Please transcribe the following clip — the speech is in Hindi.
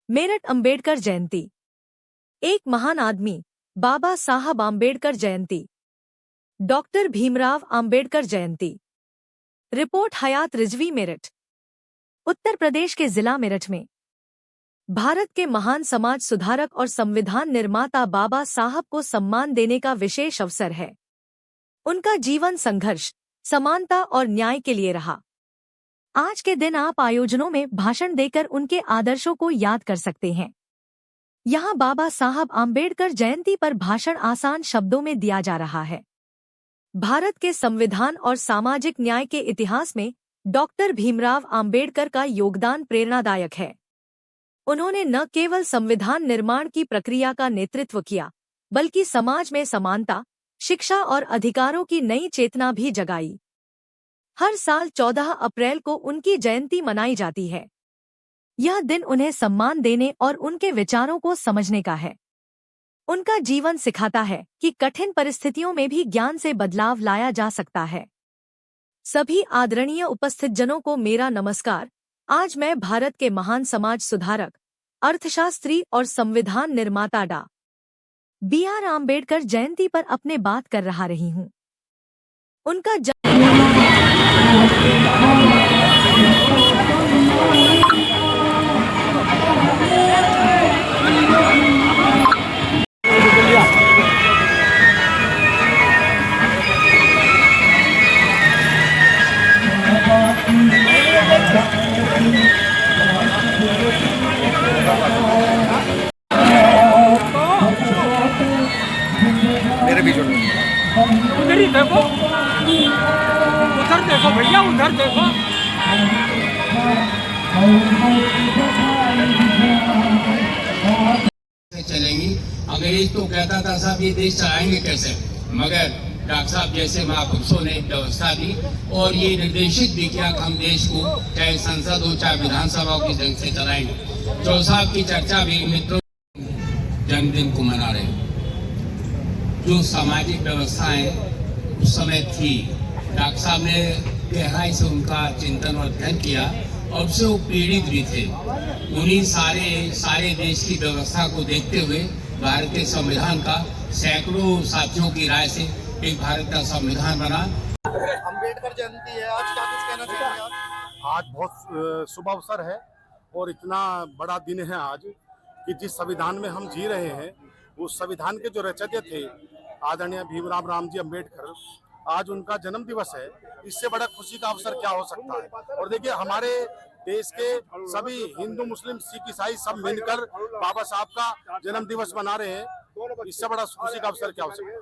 मेरठ अंबेडकर जयंती। एक महान आदमी बाबा साहब आंबेडकर जयंती। डॉक्टर भीमराव आंबेडकर जयंती। रिपोर्ट हयात रिजवी मेरठ। उत्तर प्रदेश के जिला मेरठ में भारत के महान समाज सुधारक और संविधान निर्माता बाबा साहब को सम्मान देने का विशेष अवसर है। उनका जीवन संघर्ष, समानता और न्याय के लिए रहा। आज के दिन आप आयोजनों में भाषण देकर उनके आदर्शों को याद कर सकते हैं। यहाँ बाबा साहब आंबेडकर जयंती पर भाषण आसान शब्दों में दिया जा रहा है। भारत के संविधान और सामाजिक न्याय के इतिहास में डॉक्टर भीमराव आंबेडकर का योगदान प्रेरणादायक है। उन्होंने न केवल संविधान निर्माण की प्रक्रिया का नेतृत्व किया, बल्कि समाज में समानता, शिक्षा और अधिकारों की नई चेतना भी जगाई। हर साल 14 अप्रैल को उनकी जयंती मनाई जाती है। यह दिन उन्हें सम्मान देने और उनके विचारों को समझने का है। उनका जीवन सिखाता है कि कठिन परिस्थितियों में भी ज्ञान से बदलाव लाया जा सकता है। सभी आदरणीय उपस्थित जनों को मेरा नमस्कार। आज मैं भारत के महान समाज सुधारक, अर्थशास्त्री और संविधान निर्माता डॉ. बी.आर. आंबेडकर जयंती पर अपने बात कर रही हूँ। उनका मेरे बीच उधर ही देखो, उधर देखो भैया, उधर देखो। चलेंगी। अंग्रेज तो कहता था साहब ये देश चलाएंगे कैसे, मगर डॉक्टर साहब जैसे महापुरुषों ने व्यवस्था दी और ये निर्देशित भी किया कि हम देश को चाहे संसद हो चाहे विधानसभा की ढंग से चलाएंगे। जो साहब की चर्चा भी मित्रों जन्मदिन को मना रहे हैं। जो सामाजिक व्यवस्थाएं उस समय थी, डॉक्टर साहब ने गहराई से उनका चिंतन और अध्ययन किया और उससे वो पीड़ित भी थे। उन्हीं सारे देश की व्यवस्था को देखते हुए भारत के संविधान का सैकड़ों साथियों की राय से एक भारत का संविधान बना। अंबेडकर जयंती है आज, क्या कुछ कहना चाहेंगे आप? आज बहुत शुभ अवसर है और इतना बड़ा दिन है आज कि जिस संविधान में हम जी रहे हैं, उस संविधान के जो रचयिता थे आदरणीय भीमराव रामजी अंबेडकर, आज उनका जन्म दिवस है। इससे बड़ा खुशी का अवसर क्या हो सकता है। और देखिए, हमारे देश के सभी हिंदू, मुस्लिम, सिख, ईसाई सब मिलकर बाबा साहब का जन्म दिवस मना रहे हैं। इससे बड़ा खुशी का अवसर क्या हो सकता है।